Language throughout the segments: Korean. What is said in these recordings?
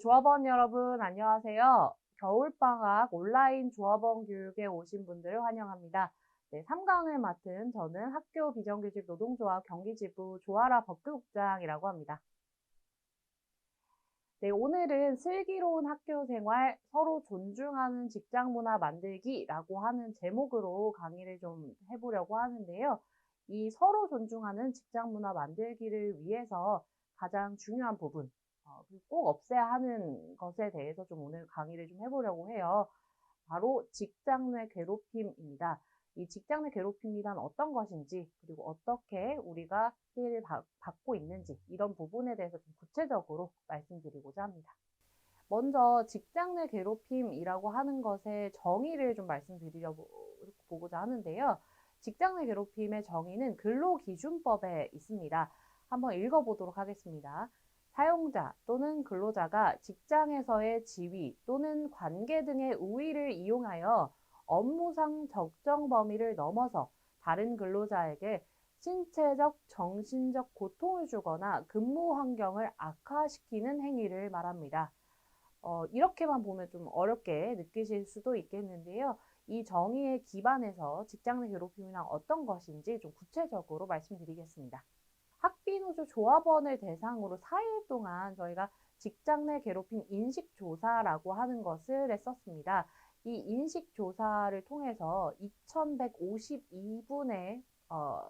조합원 여러분, 안녕하세요. 겨울방학 온라인 조합원 교육에 오신 분들을 환영합니다. 네, 3강을 맡은 저는 학교 비정규직 노동조합 경기지부 조아라 법규국장이라고 합니다. 네, 오늘은 슬기로운 학교 생활, 서로 존중하는 직장 문화 만들기라고 하는 제목으로 강의를 좀 해보려고 하는데요. 이 서로 존중하는 직장 문화 만들기를 위해서 가장 중요한 부분, 그리고 꼭 없애야 하는 것에 대해서 좀 오늘 강의를 좀 해보려고 해요. 바로 직장 내 괴롭힘입니다. 이 직장 내 괴롭힘이란 어떤 것인지, 그리고 어떻게 우리가 피해를 받고 있는지, 이런 부분에 대해서 좀 구체적으로 말씀드리고자 합니다. 먼저 직장 내 괴롭힘이라고 하는 것의 정의를 좀 말씀드리려고자 하는데요. 직장 내 괴롭힘의 정의는 근로기준법에 있습니다. 한번 읽어보도록 하겠습니다. 사용자 또는 근로자가 직장에서의 지위 또는 관계 등의 우위를 이용하여 업무상 적정 범위를 넘어서 다른 근로자에게 신체적, 정신적 고통을 주거나 근무 환경을 악화시키는 행위를 말합니다. 이렇게만 보면 좀 어렵게 느끼실 수도 있겠는데요. 이 정의에 기반해서 직장 내 괴롭힘이란 어떤 것인지 좀 구체적으로 말씀드리겠습니다. 학비노조 조합원을 대상으로 4일 동안 저희가 직장 내 괴롭힘 인식조사라고 하는 것을 했었습니다. 이 인식조사를 통해서 2152분의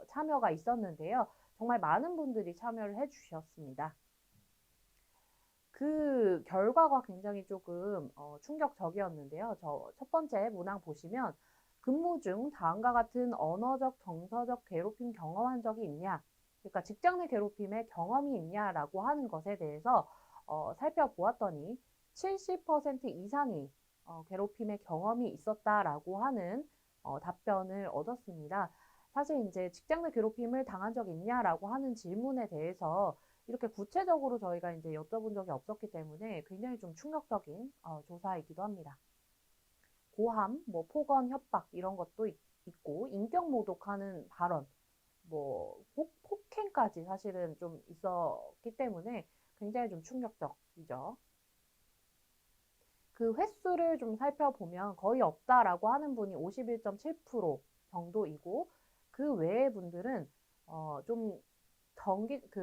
참여가 있었는데요. 정말 많은 분들이 참여를 해주셨습니다. 그 결과가 굉장히 조금 충격적이었는데요. 저 첫 번째 문항 보시면 근무 중 다음과 같은 언어적, 정서적 괴롭힘 경험한 적이 있냐? 그러니까 직장 내 괴롭힘의 경험이 있냐라고 하는 것에 대해서 살펴보았더니 70% 이상이 괴롭힘의 경험이 있었다라고 하는 답변을 얻었습니다. 사실 이제 직장 내 괴롭힘을 당한 적 있냐라고 하는 질문에 대해서 이렇게 구체적으로 저희가 이제 여쭤본 적이 없었기 때문에 굉장히 좀 충격적인 조사이기도 합니다. 고함, 뭐 폭언, 협박 이런 것도 있고 인격 모독하는 발언, 뭐 폭행까지 사실은 좀 있었기 때문에 굉장히 좀 충격적이죠. 그 횟수를 좀 살펴보면 거의 없다라고 하는 분이 51.7% 정도이고 그 외의 분들은 좀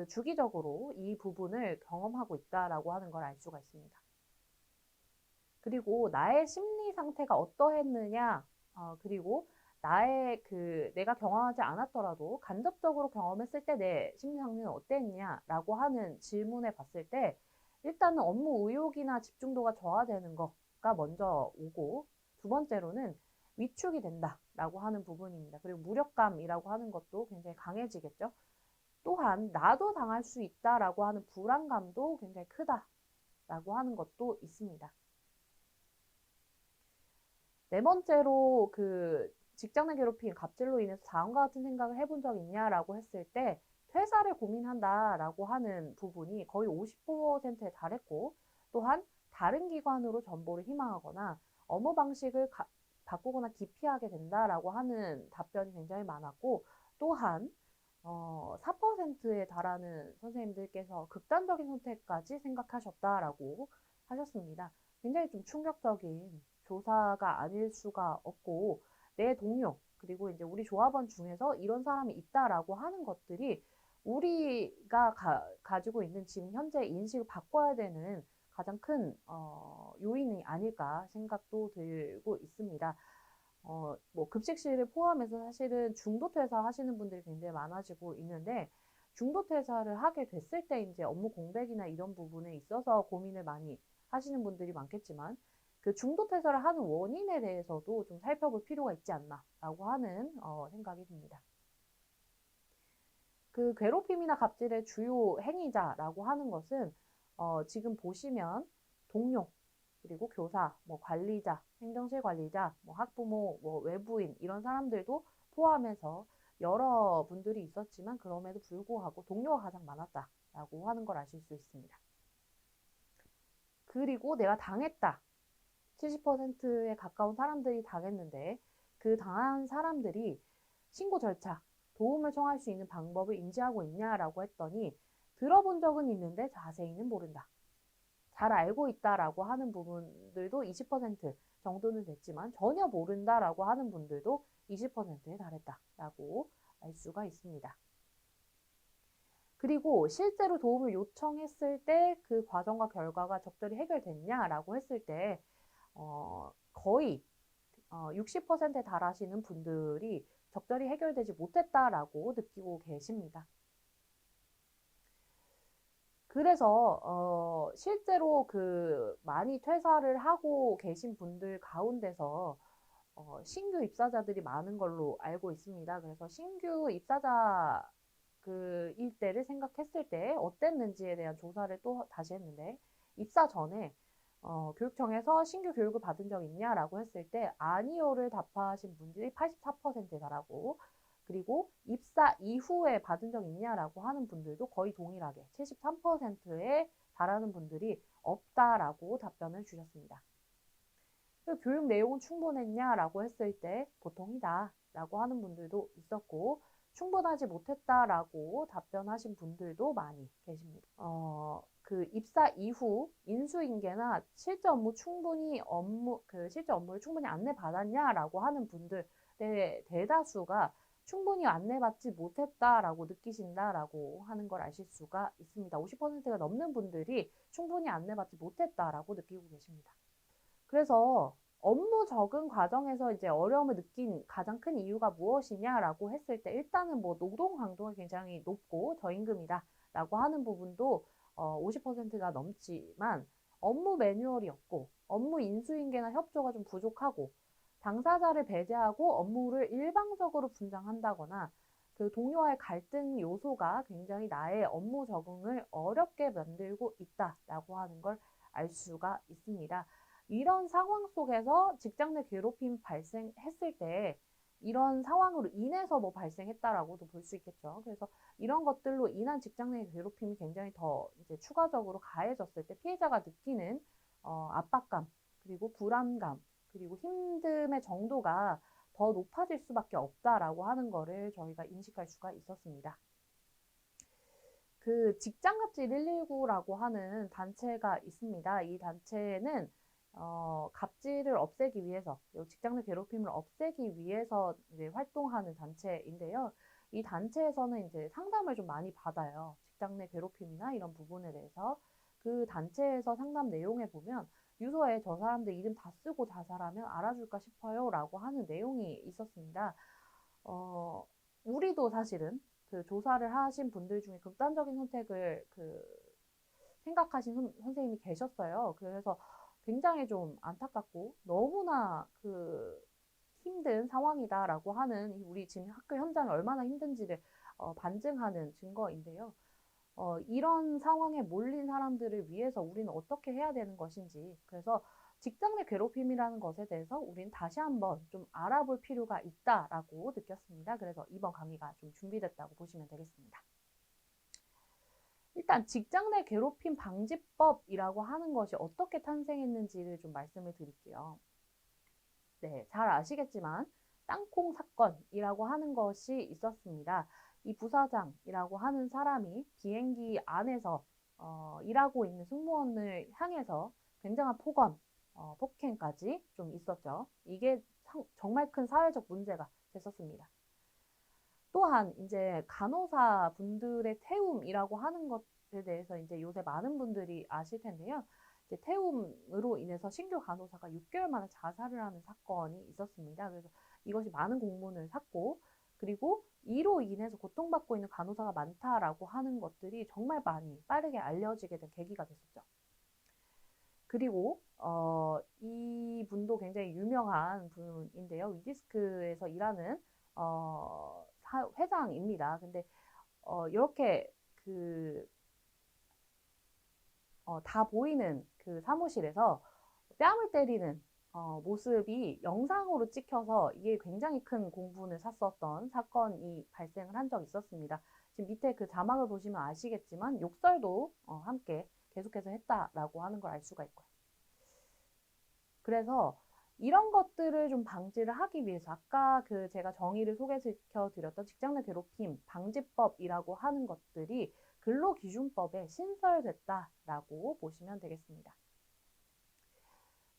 주기적으로 이 부분을 경험하고 있다라고 하는 걸 알 수가 있습니다. 그리고 나의 심리 상태가 어떠했느냐, 그리고 내가 경험하지 않았더라도 간접적으로 경험했을 때 내 심리 상태는 어땠냐라고 하는 질문에 봤을 때 일단은 업무 의욕이나 집중도가 저하되는 거가 먼저 오고 두 번째로는 위축이 된다라고 하는 부분입니다. 그리고 무력감이라고 하는 것도 굉장히 강해지겠죠. 또한 나도 당할 수 있다라고 하는 불안감도 굉장히 크다라고 하는 것도 있습니다. 네 번째로 그 직장 내 괴롭힘, 갑질로 인해서 다음과 같은 생각을 해본 적 있냐라고 했을 때 퇴사를 고민한다라고 하는 부분이 거의 50%에 달했고 또한 다른 기관으로 전보를 희망하거나 업무 방식을 바꾸거나 기피하게 된다라고 하는 답변이 굉장히 많았고 또한 4%에 달하는 선생님들께서 극단적인 선택까지 생각하셨다라고 하셨습니다. 굉장히 좀 충격적인 조사가 아닐 수가 없고 내 동료 그리고 이제 우리 조합원 중에서 이런 사람이 있다라고 하는 것들이 우리가 가지고 있는 지금 현재 인식을 바꿔야 되는 가장 큰 요인이 아닐까 생각도 들고 있습니다. 뭐 급식실을 포함해서 사실은 중도 퇴사 하시는 분들이 굉장히 많아지고 있는데 중도 퇴사를 하게 됐을 때 이제 업무 공백이나 이런 부분에 있어서 고민을 많이 하시는 분들이 많겠지만 그 중도 퇴사를 하는 원인에 대해서도 좀 살펴볼 필요가 있지 않나라고 하는 생각이 듭니다. 그 괴롭힘이나 갑질의 주요 행위자라고 하는 것은 지금 보시면 동료 그리고 교사, 뭐 관리자, 행정실 관리자, 뭐 학부모, 뭐 외부인 이런 사람들도 포함해서 여러 분들이 있었지만 그럼에도 불구하고 동료가 가장 많았다라고 하는 걸 아실 수 있습니다. 그리고 내가 당했다. 70%에 가까운 사람들이 당했는데 그 당한 사람들이 신고 절차, 도움을 청할 수 있는 방법을 인지하고 있냐라고 했더니 들어본 적은 있는데 자세히는 모른다. 잘 알고 있다라고 하는 부분들도 20% 정도는 됐지만 전혀 모른다라고 하는 분들도 20%에 달했다라고 알 수가 있습니다. 그리고 실제로 도움을 요청했을 때 그 과정과 결과가 적절히 해결됐냐라고 했을 때 거의 60%에 달하시는 분들이 적절히 해결되지 못했다라고 느끼고 계십니다. 그래서 실제로 그 많이 퇴사를 하고 계신 분들 가운데서 신규 입사자들이 많은 걸로 알고 있습니다. 그래서 신규 입사자 그 일대를 생각했을 때 어땠는지에 대한 조사를 또 다시 했는데, 입사 전에 교육청에서 신규 교육을 받은 적 있냐라고 했을 때 아니요를 답하신 분들이 84%에 달하고, 그리고 입사 이후에 받은 적 있냐라고 하는 분들도 거의 동일하게 73%에 달하는 분들이 없다라고 답변을 주셨습니다. 교육 내용은 충분했냐라고 했을 때 보통이다 라고 하는 분들도 있었고, 충분하지 못했다라고 답변하신 분들도 많이 계십니다. 그 입사 이후 인수인계나 실제 업무를 충분히 안내받았냐라고 하는 분들의 대다수가 충분히 안내받지 못했다라고 느끼신다라고 하는 걸 아실 수가 있습니다. 50%가 넘는 분들이 충분히 안내받지 못했다라고 느끼고 계십니다. 그래서 업무 적응 과정에서 이제 어려움을 느낀 가장 큰 이유가 무엇이냐라고 했을 때, 일단은 뭐 노동 강도가 굉장히 높고 저임금이다라고 하는 부분도 50%가 넘지만, 업무 매뉴얼이 없고 업무 인수인계나 협조가 좀 부족하고 당사자를 배제하고 업무를 일방적으로 분장한다거나 그 동료와의 갈등 요소가 굉장히 나의 업무 적응을 어렵게 만들고 있다라고 하는 걸 알 수가 있습니다. 이런 상황 속에서 직장 내 괴롭힘이 발생했을 때 이런 상황으로 인해서 뭐 발생했다라고도 볼 수 있겠죠. 그래서 이런 것들로 인한 직장 내 괴롭힘이 굉장히 더 이제 추가적으로 가해졌을 때 피해자가 느끼는 압박감, 그리고 불안감, 그리고 힘듦의 정도가 더 높아질 수밖에 없다라고 하는 거를 저희가 인식할 수가 있었습니다. 그 직장갑질 119라고 하는 단체가 있습니다. 이 단체는 갑질을 없애기 위해서, 직장 내 괴롭힘을 없애기 위해서 이제 활동하는 단체인데요. 이 단체에서는 이제 상담을 좀 많이 받아요. 직장 내 괴롭힘이나 이런 부분에 대해서. 그 단체에서 상담 내용에 보면 유서에 저 사람들 이름 다 쓰고 자살하면 알아줄까 싶어요 라고 하는 내용이 있었습니다. 우리도 사실은 그 조사를 하신 분들 중에 극단적인 선택을 생각하신 선생님이 계셨어요. 그래서 굉장히 좀 안타깝고 너무나 힘든 상황이다라고 하는, 우리 지금 학교 현장이 얼마나 힘든지를 반증하는 증거인데요. 이런 상황에 몰린 사람들을 위해서 우리는 어떻게 해야 되는 것인지, 그래서 직장 내 괴롭힘이라는 것에 대해서 우리는 다시 한번 좀 알아볼 필요가 있다라고 느꼈습니다. 그래서 이번 강의가 좀 준비됐다고 보시면 되겠습니다. 일단 직장 내 괴롭힘 방지법이라고 하는 것이 어떻게 탄생했는지를 좀 말씀을 드릴게요. 네, 잘 아시겠지만 땅콩 사건이라고 하는 것이 있었습니다. 이 부사장이라고 하는 사람이 비행기 안에서 일하고 있는 승무원을 향해서 굉장한 폭언, 폭행까지 좀 있었죠. 이게 정말 큰 사회적 문제가 됐었습니다. 또한 이제 간호사 분들의 태움이라고 하는 것에 대해서 이제 요새 많은 분들이 아실 텐데요. 이제 태움으로 인해서 신규 간호사가 6개월 만에 자살을 하는 사건이 있었습니다. 그래서 이것이 많은 공문을 샀고, 그리고 이로 인해서 고통받고 있는 간호사가 많다라고 하는 것들이 정말 많이 빠르게 알려지게 된 계기가 됐었죠. 그리고 이 분도 굉장히 유명한 분인데요. 위디스크에서 일하는 회장입니다. 근데 이렇게 다 보이는 그 사무실에서 뺨을 때리는 모습이 영상으로 찍혀서 이게 굉장히 큰 공분을 샀었던 사건이 발생을 한 적이 있었습니다. 지금 밑에 그 자막을 보시면 아시겠지만 욕설도 함께 계속해서 했다라고 하는 걸 알 수가 있고요. 그래서 이런 것들을 좀 방지를 하기 위해서 아까 제가 정의를 소개시켜 드렸던 직장 내 괴롭힘 방지법이라고 하는 것들이 근로기준법에 신설됐다라고 보시면 되겠습니다.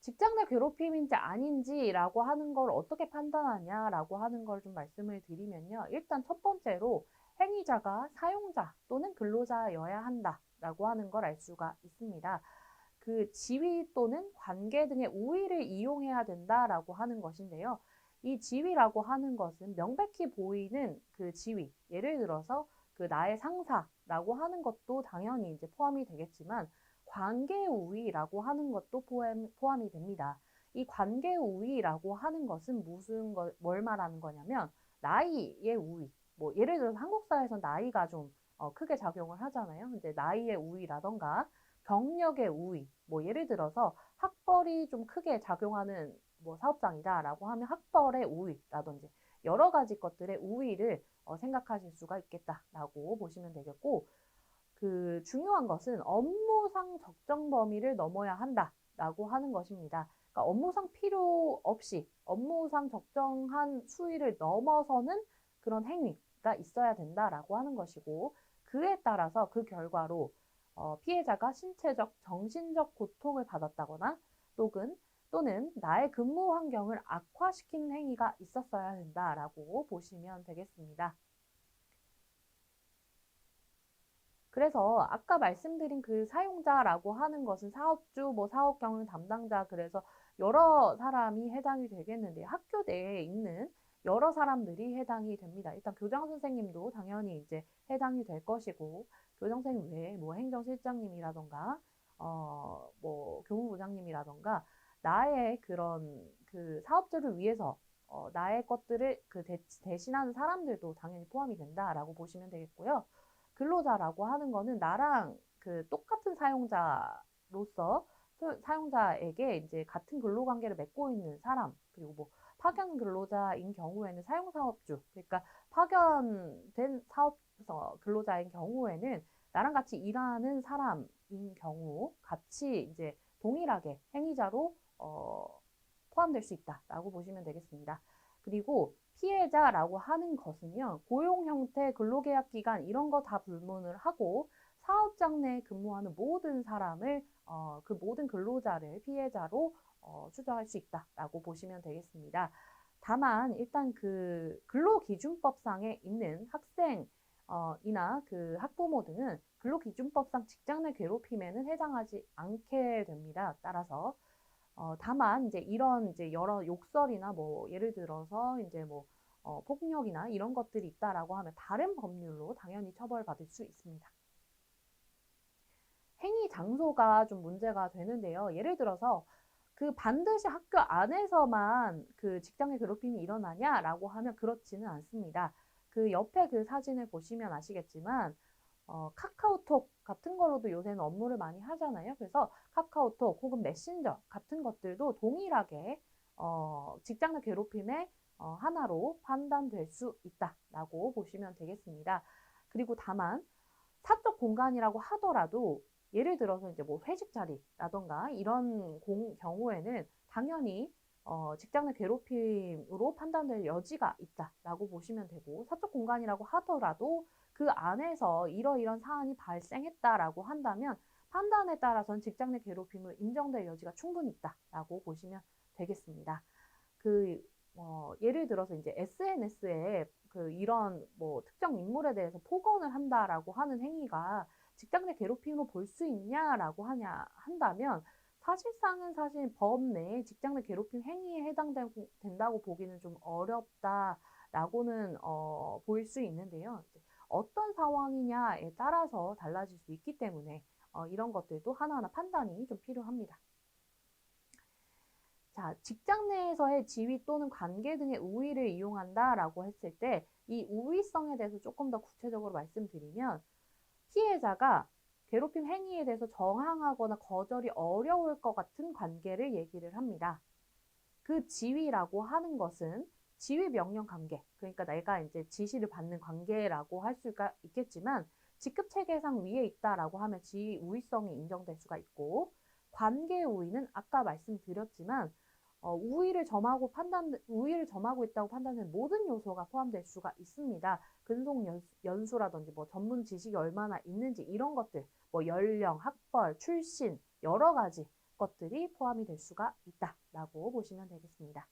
직장 내 괴롭힘인지 아닌지라고 하는 걸 어떻게 판단하냐라고 하는 걸 좀 말씀을 드리면요. 일단 첫 번째로 행위자가 사용자 또는 근로자여야 한다라고 하는 걸 알 수가 있습니다. 그 지위 또는 관계 등의 우위를 이용해야 된다라고 하는 것인데요. 이 지위라고 하는 것은 명백히 보이는 그 지위, 예를 들어서 그 나의 상사라고 하는 것도 당연히 이제 포함이 되겠지만 관계 우위라고 하는 것도 포함이 됩니다. 이 관계 우위라고 하는 것은 뭘 말하는 거냐면 나이의 우위. 뭐 예를 들어서 한국 사회에서 나이가 좀 크게 작용을 하잖아요. 근데 나이의 우위라던가 경력의 우위, 뭐 예를 들어서 학벌이 좀 크게 작용하는 뭐 사업장이다라고 하면 학벌의 우위라든지 여러 가지 것들의 우위를 생각하실 수가 있겠다라고 보시면 되겠고, 그 중요한 것은 업무상 적정 범위를 넘어야 한다라고 하는 것입니다. 그러니까 업무상 필요 없이 업무상 적정한 수위를 넘어서는 그런 행위가 있어야 된다라고 하는 것이고, 그에 따라서 그 결과로 피해자가 신체적, 정신적 고통을 받았다거나 또는 나의 근무 환경을 악화시키는 행위가 있었어야 된다라고 보시면 되겠습니다. 그래서 아까 말씀드린 그 사용자라고 하는 것은 사업주, 뭐 사업 경영 담당자, 그래서 여러 사람이 해당이 되겠는데 학교 내에 있는 여러 사람들이 해당이 됩니다. 일단 교장 선생님도 당연히 이제 해당이 될 것이고, 교장 선생님 외에 뭐 행정실장님이라던가 뭐 교무부장님이라던가 나의 그런 그 사업주를 위해서 나의 것들을 그 대신하는 사람들도 당연히 포함이 된다라고 보시면 되겠고요. 근로자라고 하는 거는 나랑 그 똑같은 사용자로서 사용자에게 이제 같은 근로 관계를 맺고 있는 사람, 그리고 뭐 파견 근로자인 경우에는 사용사업주, 그러니까 파견된 사업 근로자인 경우에는 나랑 같이 일하는 사람인 경우 같이 이제 동일하게 행위자로 포함될 수 있다라고 보시면 되겠습니다. 그리고 피해자라고 하는 것은요, 고용 형태, 근로계약 기간 이런 거 다 불문을 하고 사업장 내에 근무하는 모든 사람을 그 모든 근로자를 피해자로 추정할 수 있다라고 보시면 되겠습니다. 다만 일단 그 근로기준법상에 있는 학생 이나 그 학부모 등은 근로기준법상 직장 내 괴롭힘에는 해당하지 않게 됩니다. 따라서 다만 이제 이런 이제 여러 욕설이나 뭐 예를 들어서 이제 뭐 폭력이나 이런 것들이 있다라고 하면 다른 법률로 당연히 처벌받을 수 있습니다. 행위 장소가 좀 문제가 되는데요. 예를 들어서 그 반드시 학교 안에서만 그 직장의 괴롭힘이 일어나냐라고 하면 그렇지는 않습니다. 그 옆에 그 사진을 보시면 아시겠지만 카카오톡 같은 걸로도 요새는 업무를 많이 하잖아요. 그래서 카카오톡 혹은 메신저 같은 것들도 동일하게 직장 내 괴롭힘의 하나로 판단될 수 있다라고 보시면 되겠습니다. 그리고 다만 사적 공간이라고 하더라도 예를 들어서 이제 뭐 회식 자리라던가 이런 경우에는 당연히 직장 내 괴롭힘으로 판단될 여지가 있다라고 보시면 되고, 사적 공간이라고 하더라도 그 안에서 이러이런 사안이 발생했다라고 한다면 판단에 따라서는 직장 내 괴롭힘으로 인정될 여지가 충분히 있다라고 보시면 되겠습니다. 예를 들어서 이제 SNS에 그 이런 뭐 특정 인물에 대해서 폭언을 한다라고 하는 행위가 직장 내 괴롭힘으로 볼 수 있냐라고 한다면 사실상은 사실 법 내에 직장 내 괴롭힘 행위에 해당된다고 보기는 좀 어렵다라고는 보일 수 있는데요. 어떤 상황이냐에 따라서 달라질 수 있기 때문에 이런 것들도 하나하나 판단이 좀 필요합니다. 자, 직장 내에서의 지위 또는 관계 등의 우위를 이용한다라고 했을 때 이 우위성에 대해서 조금 더 구체적으로 말씀드리면 피해자가 괴롭힘 행위에 대해서 저항하거나 거절이 어려울 것 같은 관계를 얘기를 합니다. 그 지위라고 하는 것은 지위 명령 관계, 그러니까 내가 이제 지시를 받는 관계라고 할 수가 있겠지만 직급 체계상 위에 있다라고 하면 지위 우위성이 인정될 수가 있고, 관계 우위는 아까 말씀드렸지만 우위를 점하고 있다고 판단되는 모든 요소가 포함될 수가 있습니다. 근속 연수라든지 뭐 전문 지식이 얼마나 있는지 이런 것들, 뭐 연령, 학벌, 출신 여러 가지 것들이 포함이 될 수가 있다라고 보시면 되겠습니다.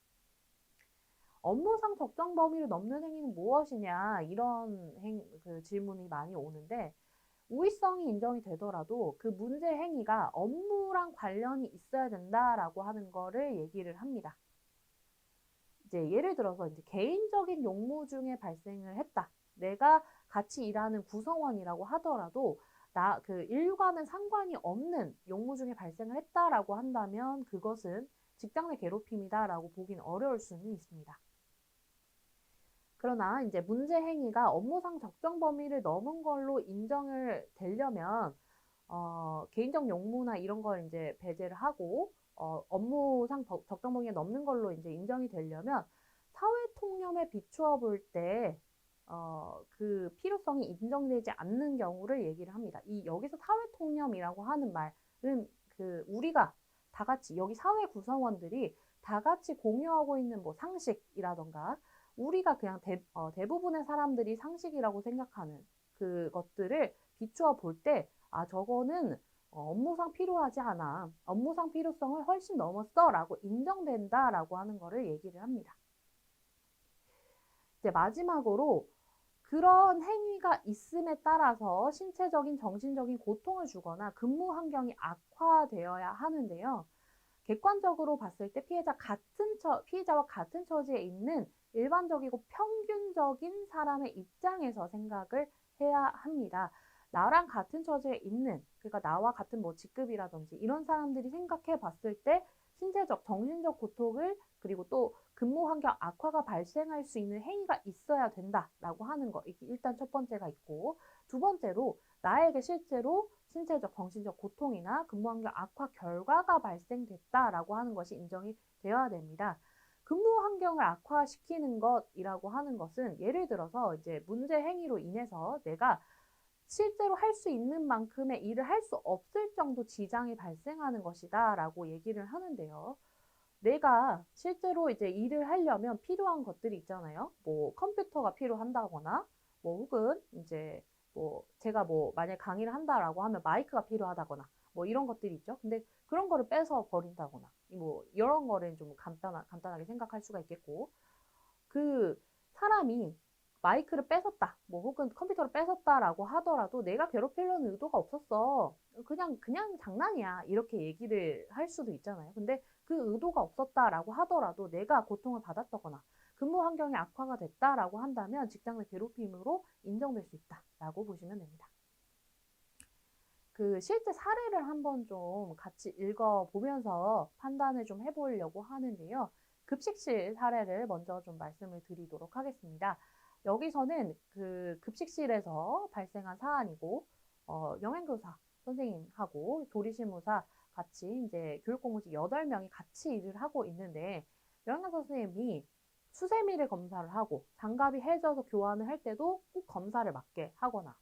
업무상 적정 범위를 넘는 행위는 무엇이냐 이런 질문이 많이 오는데 우위성이 인정이 되더라도 그 문제 행위가 업무랑 관련이 있어야 된다라고 하는 거를 얘기를 합니다. 이제 예를 들어서 이제 개인적인 용무 중에 발생을 했다. 내가 같이 일하는 구성원이라고 하더라도 그 인류와는 상관이 없는 용무 중에 발생을 했다라고 한다면 그것은 직장 내 괴롭힘이다라고 보기는 어려울 수는 있습니다. 그러나 이제 문제 행위가 업무상 적정 범위를 넘은 걸로 인정을 되려면 개인적 용무나 이런 걸 이제 배제를 하고 업무상 적정 범위가 넘는 걸로 이제 인정이 되려면 사회 통념에 비추어 볼 때 그 필요성이 인정되지 않는 경우를 얘기를 합니다. 여기서 사회 통념이라고 하는 말은 그 우리가 다 같이 여기 사회 구성원들이 다 같이 공유하고 있는 뭐 상식이라던가 우리가 그냥 대부분의 사람들이 상식이라고 생각하는 그것들을 비추어 볼 때 저거는 업무상 필요하지 않아. 업무상 필요성을 훨씬 넘었어 라고 인정된다라고 하는 거를 얘기를 합니다. 이제 마지막으로 그런 행위가 있음에 따라서 신체적인, 정신적인 고통을 주거나 근무 환경이 악화되어야 하는데요. 객관적으로 봤을 때 피해자와 같은 처지에 있는 일반적이고 평균적인 사람의 입장에서 생각을 해야 합니다. 나랑 같은 처지에 있는, 그러니까 나와 같은 뭐 직급이라든지 이런 사람들이 생각해 봤을 때 신체적, 정신적 고통을 그리고 또 근무 환경 악화가 발생할 수 있는 행위가 있어야 된다라고 하는 거. 일단 첫 번째가 있고, 두 번째로 나에게 실제로 신체적, 정신적 고통이나 근무 환경 악화 결과가 발생됐다라고 하는 것이 인정이 되어야 됩니다. 근무 환경을 악화시키는 것이라고 하는 것은 예를 들어서 이제 문제 행위로 인해서 내가 실제로 할 수 있는 만큼의 일을 할 수 없을 정도 지장이 발생하는 것이다 라고 얘기를 하는데요. 내가 실제로 이제 일을 하려면 필요한 것들이 있잖아요. 뭐 컴퓨터가 필요한다거나 뭐 혹은 이제 뭐 제가 뭐 만약 강의를 한다라고 하면 마이크가 필요하다거나 뭐 이런 것들이 있죠. 근데 그런 거를 뺏어 버린다거나 뭐 이런 거를 좀 간단하게 생각할 수가 있겠고 그 사람이 마이크를 뺏었다, 뭐 혹은 컴퓨터를 뺏었다라고 하더라도 내가 괴롭히려는 의도가 없었어. 그냥 장난이야. 이렇게 얘기를 할 수도 있잖아요. 근데 그 의도가 없었다라고 하더라도 내가 고통을 받았다거나 근무 환경이 악화가 됐다라고 한다면 직장 내 괴롭힘으로 인정될 수 있다라고 보시면 됩니다. 그 실제 사례를 한번 좀 같이 읽어보면서 판단을 좀 해보려고 하는데요. 급식실 사례를 먼저 좀 말씀을 드리도록 하겠습니다. 여기서는 그 급식실에서 발생한 사안이고, 영양교사 선생님하고 조리실무사 같이 이제 교육공무직 8명이 같이 일을 하고 있는데, 영양교사 선생님이 수세미를 검사를 하고 장갑이 해져서 교환을 할 때도 꼭 검사를 맞게 하거나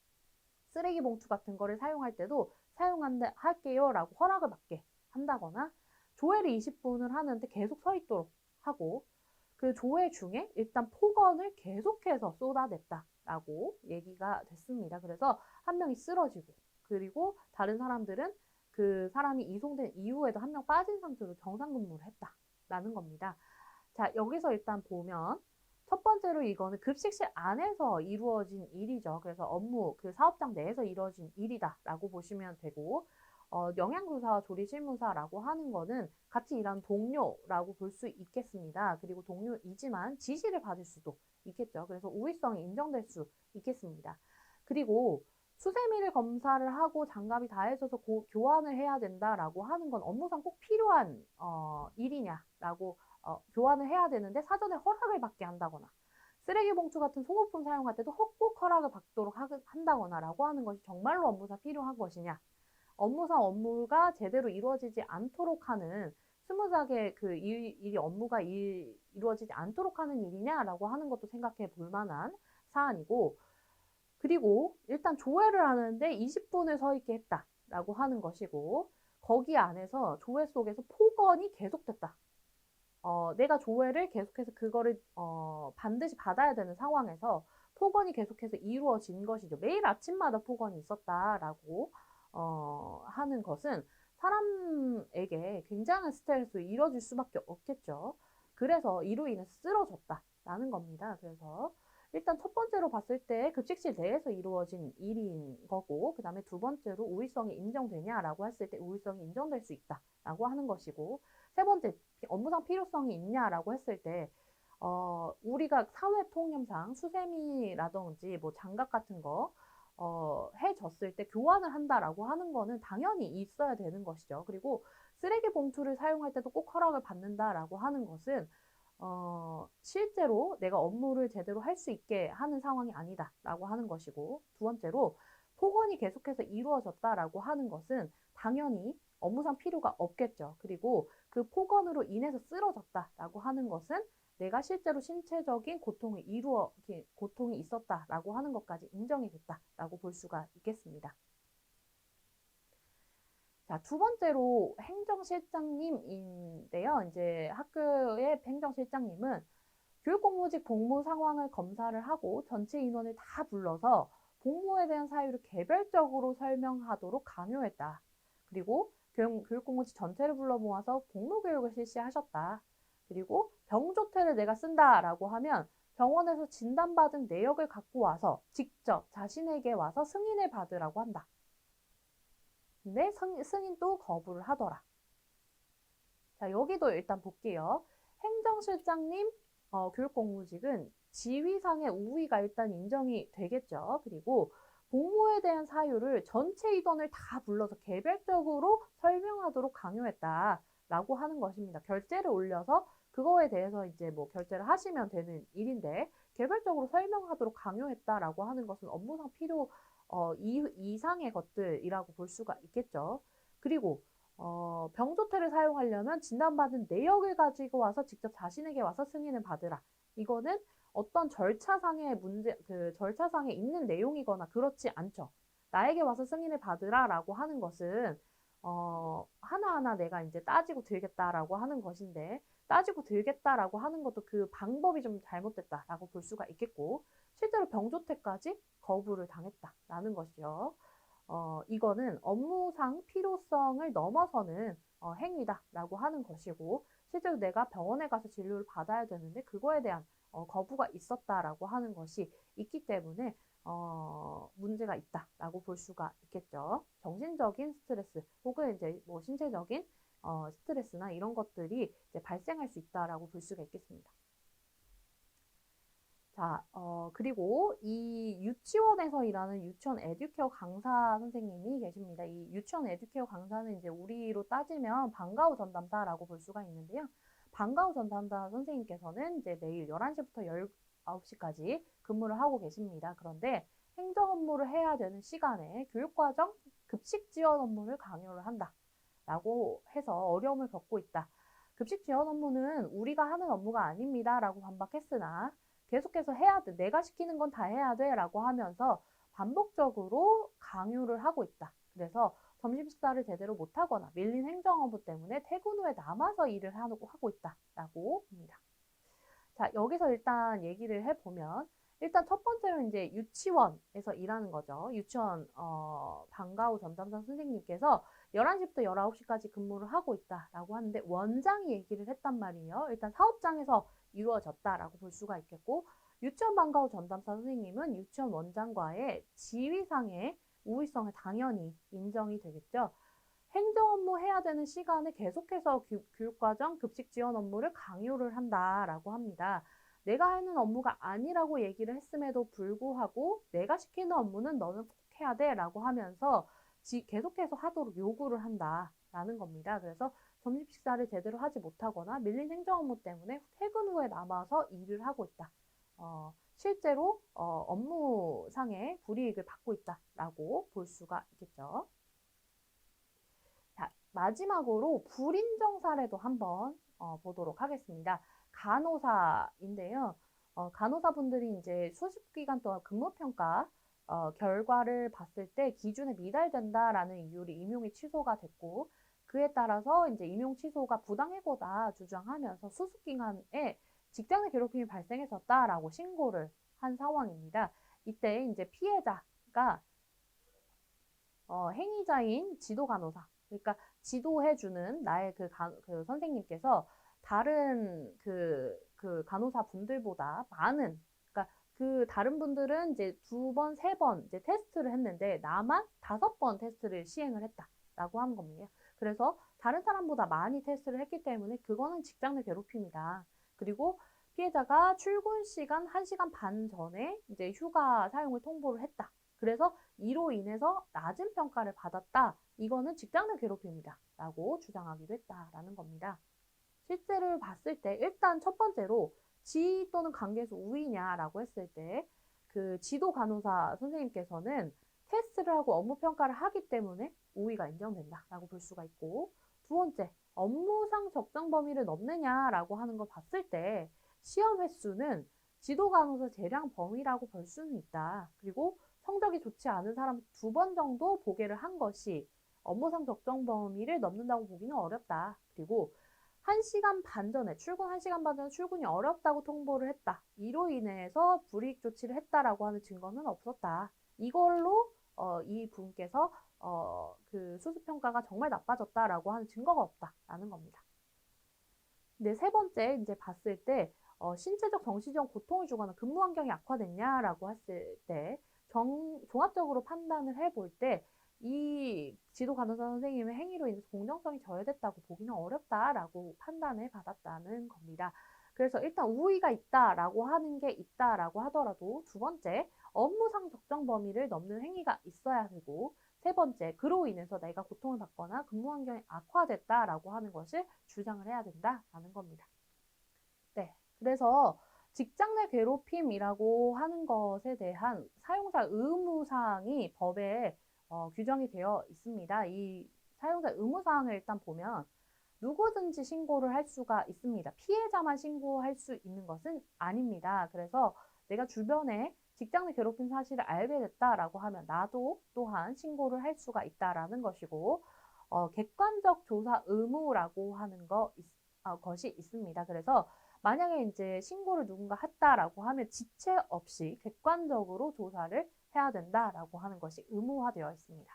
쓰레기 봉투 같은 거를 사용할 때도 할게요 라고 허락을 받게 한다거나 조회를 20분을 하는데 계속 서 있도록 하고 그 조회 중에 일단 폭언을 계속해서 쏟아냈다라고 얘기가 됐습니다. 그래서 한 명이 쓰러지고 그리고 다른 사람들은 그 사람이 이송된 이후에도 한 명 빠진 상태로 정상 근무를 했다라는 겁니다. 자, 여기서 일단 보면 첫 번째로 이거는 급식실 안에서 이루어진 일이죠. 그래서 업무, 그 사업장 내에서 이루어진 일이다라고 보시면 되고, 영양교사와 조리실무사라고 하는 거는 같이 일하는 동료라고 볼 수 있겠습니다. 그리고 동료이지만 지시를 받을 수도 있겠죠. 그래서 우위성이 인정될 수 있겠습니다. 그리고 수세미를 검사를 하고 장갑이 다해져서 교환을 해야 된다라고 하는 건 업무상 꼭 필요한 일이냐라고 교환을 해야 되는데 사전에 허락을 받게 한다거나 쓰레기 봉투 같은 소모품 사용할 때도 꼭 허락을 받도록 한다거나 라고 하는 것이 정말로 업무상 필요한 것이냐, 업무상 업무가 제대로 이루어지지 않도록 하는 스무스하게 그 업무가 이루어지지 않도록 하는 일이냐라고 하는 것도 생각해 볼 만한 사안이고, 그리고 일단 조회를 하는데 20분을 서 있게 했다라고 하는 것이고 거기 안에서 조회 속에서 폭언이 계속됐다. 내가 조회를 계속해서 그거를 반드시 받아야 되는 상황에서 폭언이 계속해서 이루어진 것이죠. 매일 아침마다 폭언이 있었다라고 하는 것은 사람에게 굉장한 스트레스로 이뤄질 수밖에 없겠죠. 그래서 이로 인해서 쓰러졌다라는 겁니다. 그래서 일단 첫 번째로 봤을 때 급식실 내에서 이루어진 일인 거고, 그 다음에 두 번째로 우의성이 인정되냐라고 했을 때 우의성이 인정될 수 있다라고 하는 것이고, 세 번째 업무상 필요성이 있냐라고 했을 때 우리가 사회 통념상 수세미라든지 뭐 장갑 같은 거 해줬을 때 교환을 한다라고 하는 거는 당연히 있어야 되는 것이죠. 그리고 쓰레기 봉투를 사용할 때도 꼭 허락을 받는다라고 하는 것은 실제로 내가 업무를 제대로 할 수 있게 하는 상황이 아니다라고 하는 것이고, 두 번째로 폭언이 계속해서 이루어졌다라고 하는 것은 당연히 업무상 필요가 없겠죠. 그리고 그 폭언으로 인해서 쓰러졌다라고 하는 것은 내가 실제로 신체적인 고통이 있었다라고 하는 것까지 인정이 됐다라고 볼 수가 있겠습니다. 자, 두 번째로 행정실장님인데요. 이제 학교의 행정실장님은 교육공무직 복무 상황을 검사를 하고 전체 인원을 다 불러서 복무에 대한 사유를 개별적으로 설명하도록 강요했다. 그리고 교육공무직 전체를 불러 모아서 복무교육을 실시하셨다. 그리고 병조퇴를 내가 쓴다라고 하면 병원에서 진단받은 내역을 갖고 와서 직접 자신에게 와서 승인을 받으라고 한다. 근데 승인도 거부를 하더라. 자, 여기도 일단 볼게요. 행정실장님 교육공무직은 지위상의 우위가 일단 인정이 되겠죠. 그리고 복무에 대한 사유를 전체 인원을 다 불러서 개별적으로 설명하도록 강요했다라고 하는 것입니다. 결제를 올려서 그거에 대해서 이제 뭐 결제를 하시면 되는 일인데 개별적으로 설명하도록 강요했다라고 하는 것은 업무상 필요 이상의 것들이라고 볼 수가 있겠죠. 그리고 병조퇴를 사용하려면 진단받은 내역을 가지고 와서 직접 자신에게 와서 승인을 받으라. 이거는 어떤 절차상의 절차상에 있는 내용이거나 그렇지 않죠. 나에게 와서 승인을 받으라라고 하는 것은 하나하나 내가 이제 따지고 들겠다라고 하는 것인데, 따지고 들겠다라고 하는 것도 그 방법이 좀 잘못됐다라고 볼 수가 있겠고, 실제로 병조퇴까지 거부를 당했다라는 것이죠. 이거는 업무상 필요성을 넘어서는 행위다라고 하는 것이고, 실제로 내가 병원에 가서 진료를 받아야 되는데 그거에 대한 거부가 있었다라고 하는 것이 있기 때문에 문제가 있다라고 볼 수가 있겠죠. 정신적인 스트레스 혹은 이제 뭐 신체적인 스트레스나 이런 것들이 이제 발생할 수 있다라고 볼 수가 있겠습니다. 자, 그리고 이 유치원에서 일하는 유치원 에듀케어 강사 선생님이 계십니다. 이 유치원 에듀케어 강사는 이제 우리로 따지면 방과후 전담사라고 볼 수가 있는데요. 방과후 전담사 선생님께서는 이제 매일 11시부터 19시까지 근무를 하고 계십니다. 그런데 행정 업무를 해야 되는 시간에 교육과정 급식 지원 업무를 강요를 한다라고 해서 어려움을 겪고 있다. 급식 지원 업무는 우리가 하는 업무가 아닙니다. 라고 반박했으나 계속해서 해야 돼. 내가 시키는 건 다 해야 돼. 라고 하면서 반복적으로 강요를 하고 있다. 그래서 점심 식사를 제대로 못하거나 밀린 행정 업무 때문에 퇴근 후에 남아서 일을 하고 있다. 라고 봅니다. 자, 여기서 일단 얘기를 해보면, 일단 첫 번째로 이제 유치원에서 일하는 거죠. 유치원 방과후 전담사 선생님께서 11시부터 19시까지 근무를 하고 있다라고 하는데, 원장이 얘기를 했단 말이에요. 일단 사업장에서 이루어졌다라고 볼 수가 있겠고, 유치원 방과후 전담사 선생님은 유치원 원장과의 지위상의 우위성을 당연히 인정이 되겠죠. 행정 업무 해야 되는 시간에 계속해서 교육과정 급식 지원 업무를 강요를 한다라고 합니다. 내가 하는 업무가 아니라고 얘기를 했음에도 불구하고 내가 시키는 업무는 너는 꼭 해야 돼라고 하면서 계속해서 하도록 요구를 한다라는 겁니다. 그래서 점심 식사를 제대로 하지 못하거나 밀린 행정 업무 때문에 퇴근 후에 남아서 일을 하고 있다. 실제로 업무상의 불이익을 받고 있다라고 볼 수가 있겠죠. 자, 마지막으로 불인정 사례도 한번 보도록 하겠습니다. 간호사인데요. 간호사분들이 이제 수십 기간 동안 근무평가 결과를 봤을 때 기준에 미달된다라는 이유로 임용이 취소가 됐고, 그에 따라서 이제 임용 취소가 부당해고다 주장하면서 수습기간에 직장 내 괴롭힘이 발생했었다라고 신고를 한 상황입니다. 이때 이제 피해자가 행위자인 지도 간호사, 그러니까 지도해주는 나의 그 선생님께서 다른 그 간호사 분들보다 많은, 그러니까 그 다른 분들은 이제 2번, 3번 이제 테스트를 했는데 나만 5번 테스트를 시행을 했다라고 하는 겁니다. 그래서 다른 사람보다 많이 테스트를 했기 때문에 그거는 직장 내 괴롭힘이다. 그리고 피해자가 출근 시간 1시간 반 전에 이제 휴가 사용을 통보를 했다. 그래서 이로 인해서 낮은 평가를 받았다. 이거는 직장 내 괴롭힘이다. 라고 주장하기도 했다라는 겁니다. 실제를 봤을 때 일단 첫 번째로 지위 또는 관계에서 우위냐라고 했을 때 그 지도 간호사 선생님께서는 테스트를 하고 업무 평가를 하기 때문에 우위가 인정된다라고 볼 수가 있고, 두 번째, 업무상 적정 범위를 넘느냐라고 하는 걸 봤을 때 시험 횟수는 지도 간호사 재량 범위라고 볼 수는 있다. 그리고 성적이 좋지 않은 사람 2번 정도 보게를 한 것이 업무상 적정 범위를 넘는다고 보기는 어렵다. 그리고 1시간 반 전에, 출근 1시간 반 전에 출근이 어렵다고 통보를 했다. 이로 인해서 불이익 조치를 했다라고 하는 증거는 없었다. 이걸로 이 분께서 그 수습평가가 정말 나빠졌다라고 하는 증거가 없다라는 겁니다. 근데 세 번째 이제 봤을 때 신체적 정신적 고통을 주거나 근무 환경이 악화됐냐라고 했을 때 종합적으로 판단을 해볼 때 이 지도 간호사 선생님의 행위로 인해서 공정성이 저해됐다고 보기는 어렵다라고 판단을 받았다는 겁니다. 그래서 일단 우위가 있다라고 하는 게 있다라고 하더라도 두 번째, 업무상 적정 범위를 넘는 행위가 있어야 되고, 세 번째, 그로 인해서 내가 고통을 받거나 근무 환경이 악화됐다라고 하는 것을 주장을 해야 된다라는 겁니다. 네, 그래서 직장 내 괴롭힘이라고 하는 것에 대한 사용자 의무사항이 법에 규정이 되어 있습니다. 이 사용자 의무사항을 일단 보면 누구든지 신고를 할 수가 있습니다. 피해자만 신고할 수 있는 것은 아닙니다. 그래서 내가 주변에 직장 내 괴롭힘 사실을 알게 됐다라고 하면 나도 또한 신고를 할 수가 있다라는 것이고, 객관적 조사 의무라고 하는 것이 있습니다. 그래서 만약에 이제 신고를 누군가 했다라고 하면 지체 없이 객관적으로 조사를 해야 된다라고 하는 것이 의무화되어 있습니다.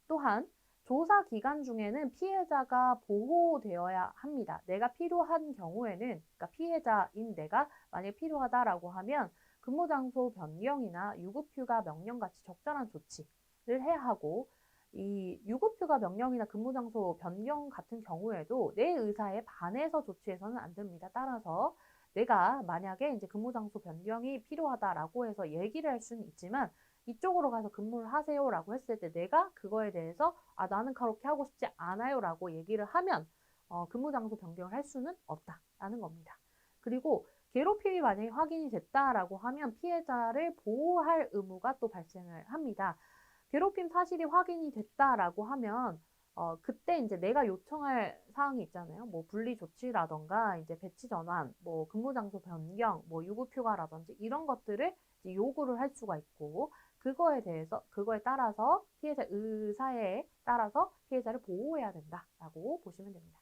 또한 조사 기간 중에는 피해자가 보호되어야 합니다. 내가 필요한 경우에는, 그러니까 피해자인 내가 만약에 필요하다라고 하면 근무장소 변경이나 유급휴가 명령 같이 적절한 조치를 해야 하고, 이 유급휴가 명령이나 근무장소 변경 같은 경우에도 내 의사에 반해서 조치해서는 안 됩니다. 따라서 내가 만약에 이제 근무장소 변경이 필요하다라고 해서 얘기를 할 수는 있지만 이쪽으로 가서 근무를 하세요라고 했을 때 내가 그거에 대해서 나는 그렇게 하고 싶지 않아요라고 얘기를 하면 근무장소 변경을 할 수는 없다라는 겁니다. 그리고 괴롭힘이 만약에 확인이 됐다라고 하면 피해자를 보호할 의무가 또 발생을 합니다. 괴롭힘 사실이 확인이 됐다라고 하면 그때 이제 내가 요청할 사항이 있잖아요. 뭐 분리 조치라던가 이제 배치 전환, 뭐 근무 장소 변경, 뭐 유급휴가라든지 이런 것들을 이제 요구를 할 수가 있고, 그거에 따라서 피해자 의사에 따라서 피해자를 보호해야 된다라고 보시면 됩니다.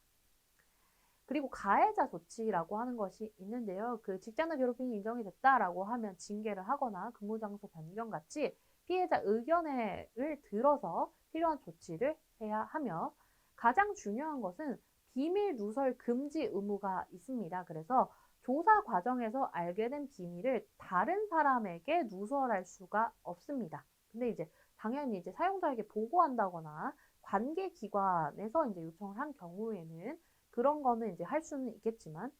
그리고 가해자 조치라고 하는 것이 있는데요. 그 직장 내 괴롭힘이 인정이 됐다라고 하면 징계를 하거나 근무 장소 변경 같이 피해자 의견을 들어서 필요한 조치를 해야 하며, 가장 중요한 것은 비밀 누설 금지 의무가 있습니다. 그래서 조사 과정에서 알게 된 비밀을 다른 사람에게 누설할 수가 없습니다. 근데 이제 당연히 이제 사용자에게 보고한다거나 관계기관에서 이제 요청을 한 경우에는 그런 거는 이제 할 수는 있겠지만,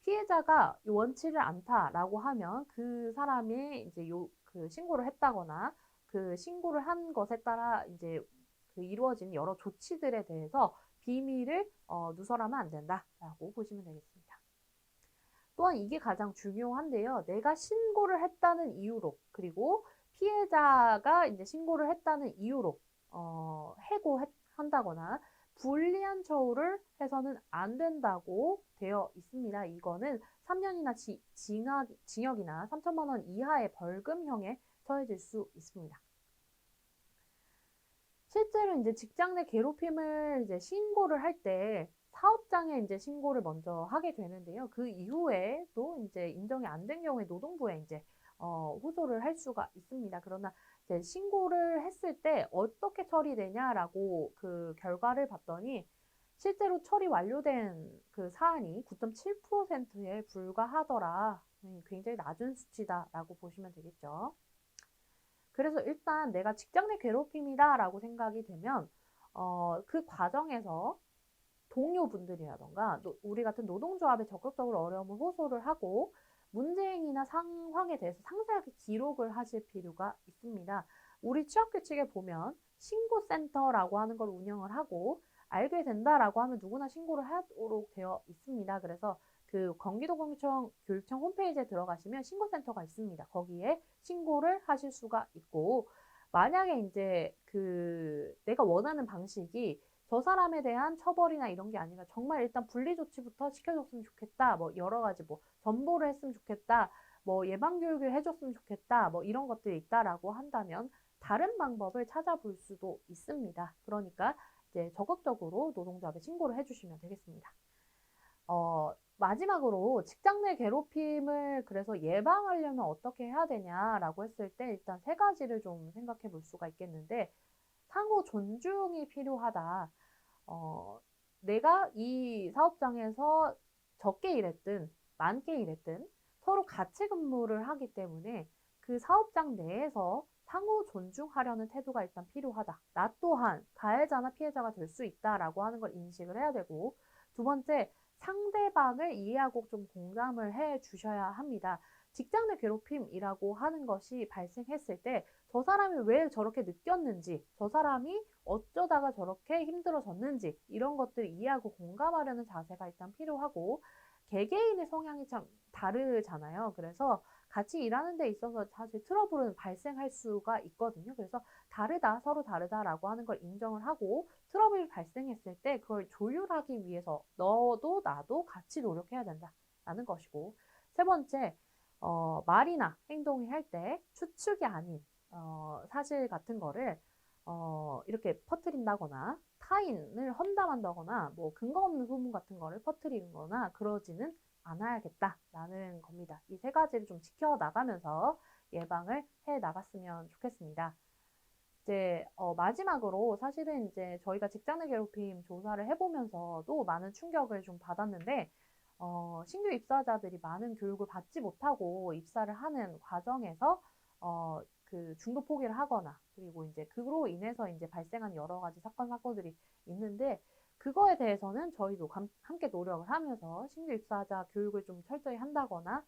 피해자가 원치를 않다라고 하면 그 사람이 이제 그 신고를 했다거나 그 신고를 한 것에 따라 이제 그 이루어진 여러 조치들에 대해서 비밀을 누설하면 안 된다라고 보시면 되겠습니다. 또한 이게 가장 중요한데요. 내가 신고를 했다는 이유로, 그리고 피해자가 이제 신고를 했다는 이유로 해고한다거나 불리한 처우를 해서는 안 된다고 되어 있습니다. 이거는 3년이나 징역이나 3천만 원 이하의 벌금형에 처해질 수 있습니다. 실제로 이제 직장 내 괴롭힘을 이제 신고를 할 때 사업장에 이제 신고를 먼저 하게 되는데요. 그 이후에 또 이제 인정이 안 된 경우에 노동부에 이제 호소를 할 수가 있습니다. 그러나 이제 신고를 했을 때 어떻게 처리되냐라고 그 결과를 봤더니 실제로 처리 완료된 그 사안이 9.7%에 불과하더라. 굉장히 낮은 수치다라고 보시면 되겠죠. 그래서 일단 내가 직장 내 괴롭힘이다라고 생각이 되면 그 과정에서 동료분들이라던가 우리 같은 노동조합에 적극적으로 어려움을 호소를 하고 문제행위나 상황에 대해서 상세하게 기록을 하실 필요가 있습니다. 우리 취업규칙에 보면 신고센터라고 하는 걸 운영을 하고 알게 된다라고 하면 누구나 신고를 하도록 되어 있습니다. 그래서 그 경기도교육청 홈페이지에 들어가시면 신고센터가 있습니다. 거기에 신고를 하실 수가 있고 만약에 이제 그 내가 원하는 방식이 저 사람에 대한 처벌이나 이런 게 아니라 정말 일단 분리 조치부터 시켜줬으면 좋겠다. 뭐 여러 가지 뭐 전보를 했으면 좋겠다. 뭐 예방 교육을 해줬으면 좋겠다. 뭐 이런 것들이 있다라고 한다면 다른 방법을 찾아볼 수도 있습니다. 그러니까 이제 적극적으로 노동조합에 신고를 해주시면 되겠습니다. 마지막으로 직장 내 괴롭힘을 그래서 예방하려면 어떻게 해야 되냐라고 했을 때 일단 세 가지를 좀 생각해 볼 수가 있겠는데 상호 존중이 필요하다. 내가 이 사업장에서 적게 일했든 많게 일했든 서로 같이 근무를 하기 때문에 그 사업장 내에서 상호 존중하려는 태도가 일단 필요하다. 나 또한 가해자나 피해자가 될 수 있다라고 하는 걸 인식을 해야 되고 두 번째, 상대방을 이해하고 좀 공감을 해 주셔야 합니다. 직장 내 괴롭힘이라고 하는 것이 발생했을 때 저 사람이 왜 저렇게 느꼈는지, 저 사람이 어쩌다가 저렇게 힘들어졌는지 이런 것들을 이해하고 공감하려는 자세가 일단 필요하고 개개인의 성향이 참 다르잖아요. 그래서 같이 일하는 데 있어서 사실 트러블은 발생할 수가 있거든요. 그래서 다르다, 서로 다르다라고 하는 걸 인정을 하고 트러블이 발생했을 때 그걸 조율하기 위해서 너도 나도 같이 노력해야 된다라는 것이고 세 번째, 말이나 행동을 할 때 추측이 아닌 사실 같은 거를 이렇게 퍼뜨린다거나 타인을 험담한다거나 뭐 근거 없는 소문 같은 거를 퍼뜨리거나 그러지는 않아야겠다라는 겁니다. 이 세 가지를 좀 지켜나가면서 예방을 해 나갔으면 좋겠습니다. 이제 마지막으로 사실은 이제 저희가 직장 내 괴롭힘 조사를 해보면서도 많은 충격을 좀 받았는데 신규 입사자들이 많은 교육을 받지 못하고 입사를 하는 과정에서 그 중도 포기를 하거나 그리고 이제 그로 인해서 이제 발생한 여러 가지 사건들이 있는데 그거에 대해서는 저희도 함께 노력을 하면서 신규 입사자 교육을 좀 철저히 한다거나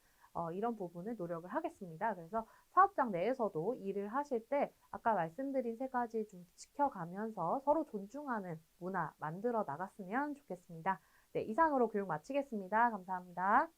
이런 부분을 노력을 하겠습니다. 그래서 사업장 내에서도 일을 하실 때 아까 말씀드린 세 가지 좀 지켜가면서 서로 존중하는 문화 만들어 나갔으면 좋겠습니다. 네, 이상으로 교육 마치겠습니다. 감사합니다.